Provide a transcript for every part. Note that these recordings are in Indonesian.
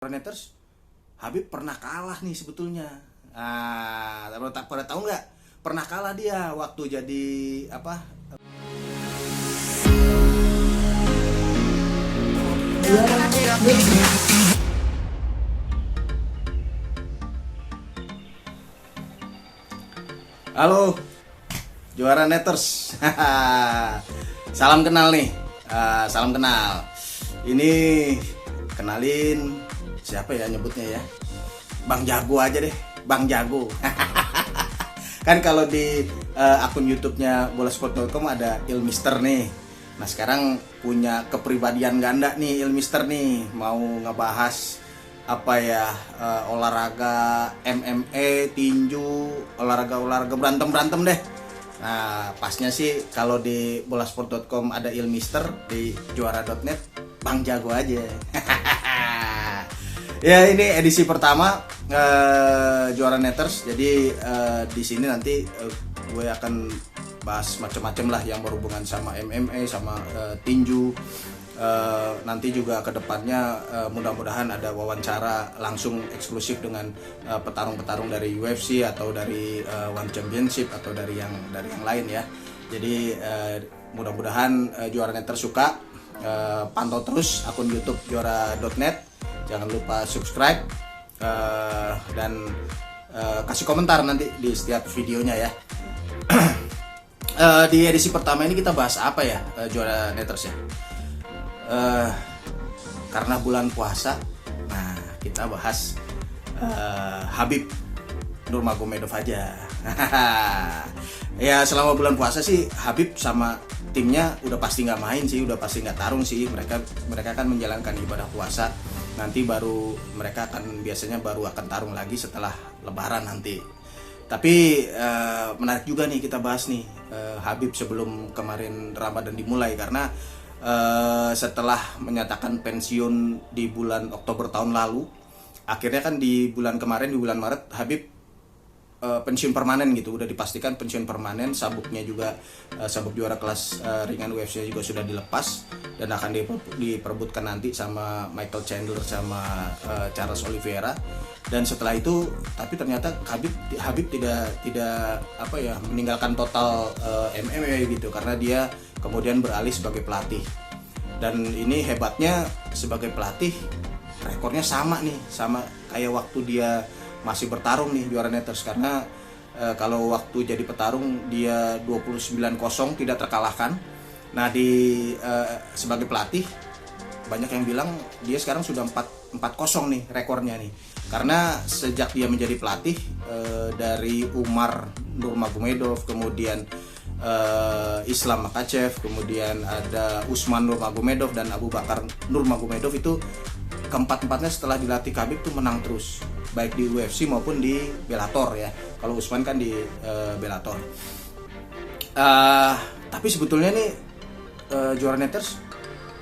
Neters, Habib pernah kalah nih sebetulnya. Pada tahu nggak? Pernah kalah dia waktu jadi apa? Halo, juara Neters. Salam kenal nih. Salam kenal. Ini kenalin siapa ya nyebutnya ya? Bang Jago aja deh, Bang Jago. Kan kalau di akun YouTube-nya bolasport.com ada Ilmister nih. Nah sekarang punya kepribadian ganda nih Ilmister nih, mau ngebahas apa ya, olahraga MMA, tinju, olahraga berantem deh. Nah pasnya sih kalau di bolasport.com ada Ilmister, di juara.net Bang Jago aja. Ya ini edisi pertama juara Neters. Jadi di sini nanti gue akan bahas macam-macam lah yang berhubungan sama MMA, sama tinju. Nanti juga kedepannya mudah-mudahan ada wawancara langsung eksklusif dengan petarung-petarung dari UFC atau dari One Championship atau dari yang lain ya. Jadi mudah-mudahan juara Neters suka. Pantau terus akun YouTube juara.net. Jangan lupa subscribe dan kasih komentar nanti di setiap videonya ya. Di edisi pertama ini kita bahas apa ya, juara Neters ya? Karena bulan puasa, nah kita bahas Habib Nurmagomedov aja. Ya selama bulan puasa sih Habib sama timnya udah pasti nggak main sih, udah pasti nggak tarung sih. Mereka kan menjalankan ibadah puasa. Nanti baru mereka biasanya akan tarung lagi setelah Lebaran nanti. Tapi menarik juga nih kita bahas nih Habib sebelum kemarin Ramadan dimulai, karena setelah menyatakan pensiun di bulan Oktober tahun lalu, akhirnya kan di bulan kemarin, di bulan Maret, Habib pensiun permanen gitu, udah dipastikan pensiun permanen. Sabuknya juga sabuk juara kelas ringan UFC juga sudah dilepas dan akan diperebutkan nanti sama Michael Chandler sama Charles Oliveira. Dan setelah itu, tapi ternyata Habib tidak apa ya, meninggalkan total MMA gitu, karena dia kemudian beralih sebagai pelatih. Dan ini hebatnya, sebagai pelatih rekornya sama kayak waktu dia masih bertarung nih juara Neters, karena kalau waktu jadi petarung dia 29-0 tidak terkalahkan. Nah sebagai pelatih banyak yang bilang dia sekarang sudah 4-0 nih rekornya nih, karena sejak dia menjadi pelatih dari Umar Nurmagomedov, kemudian Islam Makhachev, kemudian ada Usman Nurmagomedov dan Abu Bakar Nurmagomedov, itu keempat-empatnya setelah dilatih Habib tuh menang terus, baik di UFC maupun di Bellator ya. Kalau Usman kan di Bellator. Tapi sebetulnya nih juara Neters,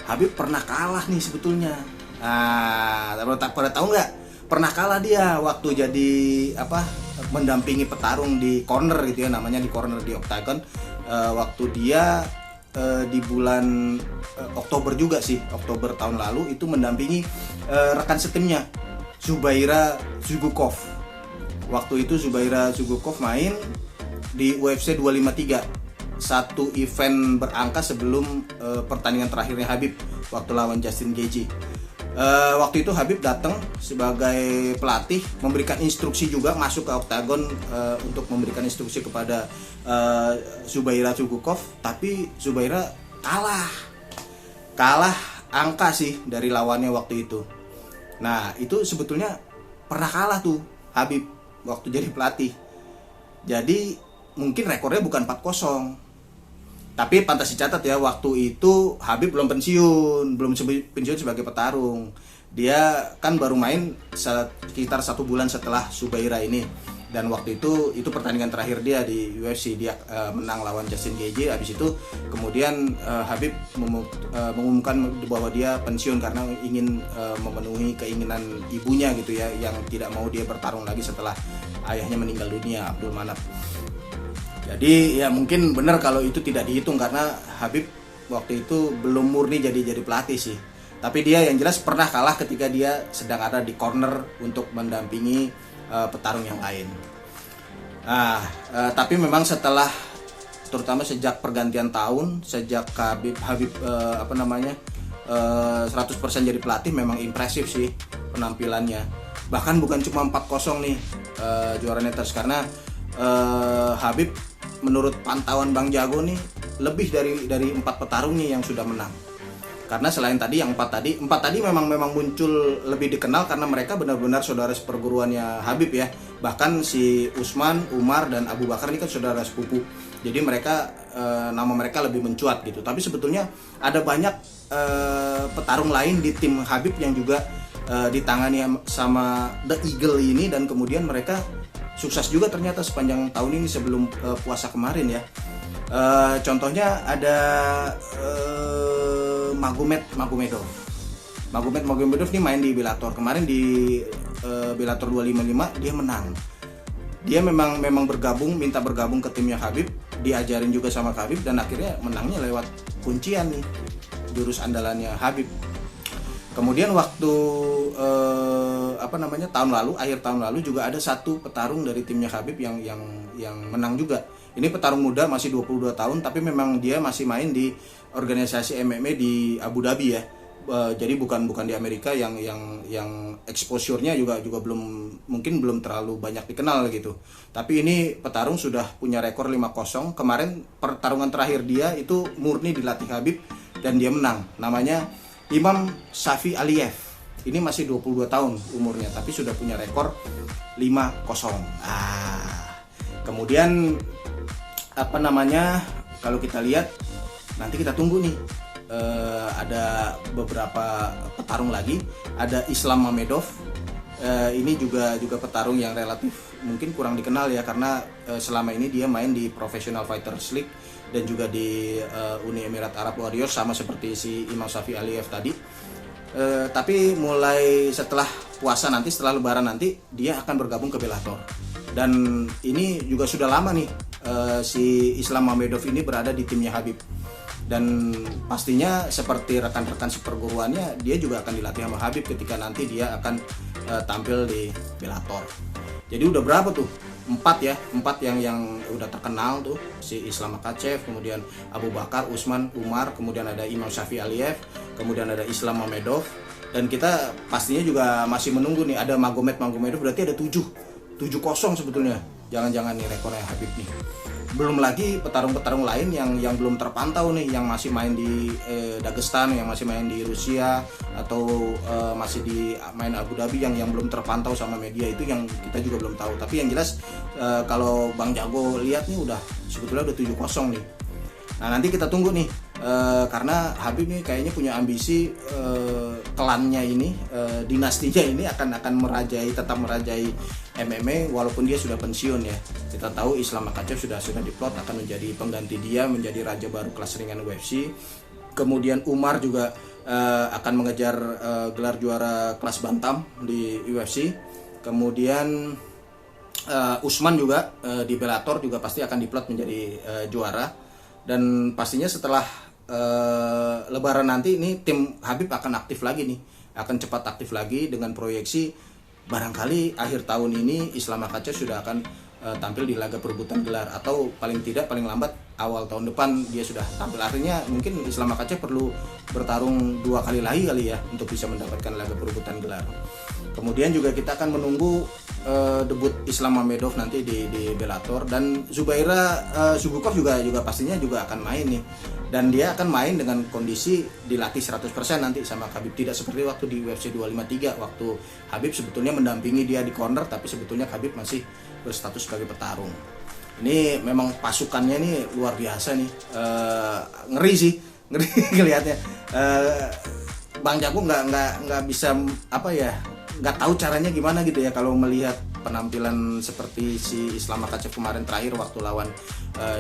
Habib pernah kalah nih sebetulnya. Pada tahu nggak? Pernah kalah dia waktu jadi mendampingi petarung di corner gitu ya, namanya di corner di Octagon. Waktu dia di bulan Oktober juga sih, Oktober tahun lalu, itu mendampingi rekan setimnya Zubaira Zugukov. Waktu itu Zubaira Zugukov main di UFC 253, satu event berangka sebelum pertandingan terakhirnya Habib waktu lawan Justin Gaethje. Waktu itu Habib datang sebagai pelatih, memberikan instruksi juga, masuk ke Octagon untuk memberikan instruksi kepada Zubaira Zugukov. Tapi Zubaira kalah angka sih dari lawannya waktu itu. Nah itu sebetulnya pernah kalah tuh Habib waktu jadi pelatih. Jadi mungkin rekornya bukan 4-0. Tapi pantas dicatat ya, waktu itu Habib belum pensiun sebagai petarung. Dia kan baru main sekitar 1 bulan setelah Zubaira ini. Dan waktu itu pertandingan terakhir dia di UFC. Dia menang lawan Justin Gaethje. Habis itu kemudian Habib mengumumkan bahwa dia pensiun karena ingin memenuhi keinginan ibunya gitu ya, yang tidak mau dia bertarung lagi setelah ayahnya meninggal dunia, Abdul Manap. Jadi ya mungkin benar kalau itu tidak dihitung, karena Habib waktu itu belum murni jadi pelatih sih. Tapi dia yang jelas pernah kalah ketika dia sedang ada di corner untuk mendampingi petarung yang lain. Tapi memang setelah, terutama sejak pergantian tahun, sejak Habib 100% jadi pelatih, memang impresif sih penampilannya. Bahkan bukan cuma 4-0 nih juara Neters, karena Habib menurut pantauan Bang Jago nih lebih dari 4 petarung nih yang sudah menang. Karena selain tadi yang 4 tadi memang muncul lebih dikenal karena mereka benar-benar saudara seperguruannya Habib ya. Bahkan si Usman, Umar, dan Abu Bakar ini kan saudara sepupu. Jadi mereka nama mereka lebih mencuat gitu. Tapi sebetulnya ada banyak petarung lain di tim Habib yang juga ditangani sama The Eagle ini, dan kemudian mereka sukses juga ternyata sepanjang tahun ini sebelum puasa kemarin ya. Contohnya ada Magomedov ini main di Bellator kemarin, di Bellator 255 dia menang. Dia memang minta bergabung ke timnya Habib, diajarin juga sama Habib, dan akhirnya menangnya lewat kuncian nih, jurus andalannya Habib. Kemudian waktu akhir tahun lalu juga ada satu petarung dari timnya Habib yang menang juga. Ini petarung muda, masih 22 tahun, tapi memang dia masih main di organisasi MMA di Abu Dhabi ya. Jadi bukan di Amerika yang exposure-nya juga belum terlalu banyak dikenal gitu. Tapi ini petarung sudah punya rekor 5-0. Kemarin pertarungan terakhir dia itu murni dilatih Habib dan dia menang. Namanya Imam Shafi Aliyev. Ini masih 22 tahun umurnya, tapi sudah punya rekor 5-0. Kemudian kalau kita lihat, nanti kita tunggu nih, ada beberapa petarung lagi. Ada Islam Mamedov. Ini juga petarung yang relatif mungkin kurang dikenal ya, karena selama ini dia main di Professional Fighters League dan juga di Uni Emirat Arab Warriors, sama seperti si Imam Shafi Aliyev tadi. Tapi mulai setelah puasa nanti, setelah lebaran nanti, dia akan bergabung ke Bellator. Dan ini juga sudah lama nih si Islam Mamedov ini berada di timnya Habib. Dan pastinya seperti rekan-rekan seperguruannya, dia juga akan dilatih sama Habib ketika nanti dia akan tampil di Bellator. Jadi udah berapa tuh? 4 yang udah terkenal tuh, si Islam Makhachev, kemudian Abu Bakar, Usman, Umar, kemudian ada Imam Shafi Aliyev, kemudian ada Islam Mamedov, dan kita pastinya juga masih menunggu nih, ada Magomedov, berarti ada 7-0 sebetulnya. Jangan-jangan nih rekornya Habib nih. Belum lagi petarung-petarung lain yang belum terpantau nih, yang masih main di Dagestan, yang masih main di Rusia, atau masih main Abu Dhabi, yang belum terpantau sama media, itu yang kita juga belum tahu. Tapi yang jelas kalau Bang Jago lihat nih sebetulnya udah 7-0 nih. Nah, nanti kita tunggu nih, karena Habib nih kayaknya punya ambisi, klannya ini, dinastinya ini akan tetap merajai MMA walaupun dia sudah pensiun ya. Kita tahu Islam Makhachev sudah diplot akan menjadi pengganti dia, menjadi raja baru kelas ringan UFC. Kemudian Umar juga akan mengejar gelar juara kelas bantam di UFC. Kemudian Usman juga di Bellator juga pasti akan diplot menjadi juara. Dan pastinya setelah lebaran nanti ini tim Habib akan aktif lagi nih, akan cepat aktif lagi dengan proyeksi barangkali akhir tahun ini Islam Makhachev sudah akan tampil di laga perebutan gelar, atau paling lambat awal tahun depan dia sudah tampil. Artinya mungkin Islam Makhachev perlu bertarung 2 kali lagi ya untuk bisa mendapatkan laga perebutan gelar. Kemudian juga kita akan menunggu debut Islam Mamedov nanti di Bellator, dan Zubaira Zugukov juga pastinya juga akan main nih, dan dia akan main dengan kondisi dilatih 100% nanti sama Habib, tidak seperti waktu di UFC 253 waktu Habib sebetulnya mendampingi dia di corner, tapi sebetulnya Habib masih berstatus sebagai petarung. Ini memang pasukannya nih luar biasa nih, ngeri ngelihatnya. Bang Jago nggak bisa nggak tahu caranya gimana gitu ya kalau melihat penampilan seperti si Islam Makhachev kemarin terakhir waktu lawan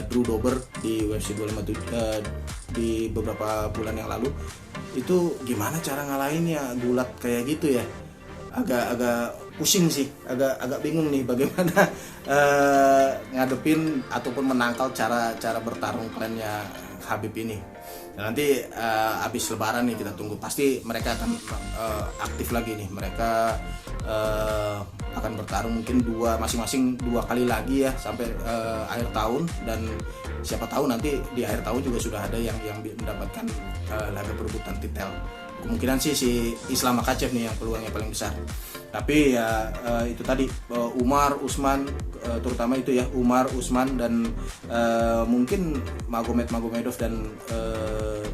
Drew Dober di UFC 257 di beberapa bulan yang lalu. Itu gimana cara ngalahinnya, gulat kayak gitu ya, agak pusing sih, agak bingung nih bagaimana ngadepin ataupun menangkal cara bertarung klannya Habib ini. Dan nanti habis Lebaran nih kita tunggu, pasti mereka akan aktif lagi nih. Mereka akan bertarung mungkin masing-masing 2 kali lagi ya sampai akhir tahun, dan siapa tahu nanti di akhir tahun juga sudah ada yang mendapatkan laga perebutan titel. Kemungkinan sih si Islam Makhachev nih yang peluangnya paling besar. Tapi ya itu tadi Umar, Usman, terutama itu ya Umar, Usman, dan mungkin Magomedov dan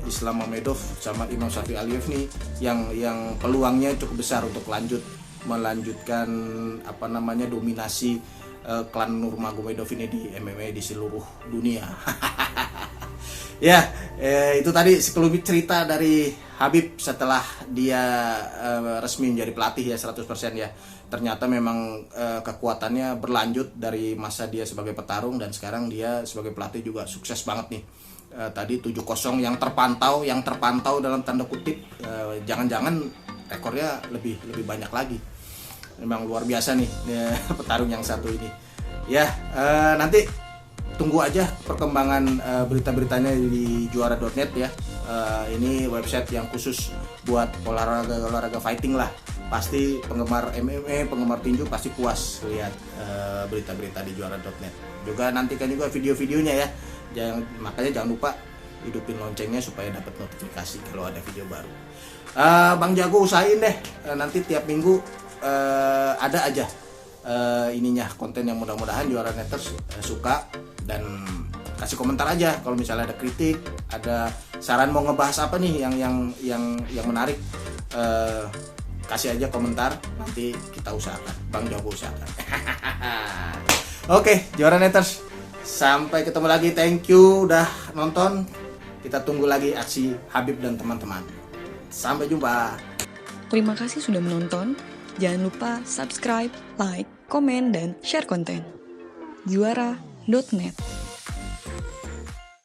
Islam Mamedov sama Imam Shafiq Aliyev nih yang peluangnya cukup besar untuk melanjutkan dominasi klan Nurmagomedov ini di MMA di seluruh dunia. Ya, itu tadi sekelumit cerita dari Khabib setelah dia resmi menjadi pelatih ya 100% ya. Ternyata memang kekuatannya berlanjut dari masa dia sebagai petarung, dan sekarang dia sebagai pelatih juga sukses banget nih. Tadi 7-0 yang terpantau dalam tanda kutip, jangan-jangan rekornya lebih banyak lagi. Memang luar biasa nih petarung yang satu ini. Ya, nanti tunggu aja perkembangan berita-beritanya di juara.net ya. Ini website yang khusus buat olahraga fighting lah. Pasti penggemar MMA, penggemar tinju pasti puas lihat berita-berita di juara.net. Juga nantikan juga video-videonya ya. Makanya jangan lupa hidupin loncengnya supaya dapat notifikasi kalau ada video baru. Bang Jago usahain deh nanti tiap minggu ada aja konten yang mudah-mudahan juara.neters suka, dan kasih komentar aja kalau misalnya ada kritik, ada saran mau ngebahas apa nih yang menarik, kasih aja komentar, nanti kita usahakan, Bang Jago usahakan. Oke, juara.neters, sampai ketemu lagi, thank you udah nonton, kita tunggu lagi aksi Khabib dan teman-teman. Sampai jumpa. Terima kasih sudah menonton. Jangan lupa subscribe, like, komen, dan share konten. Juara.net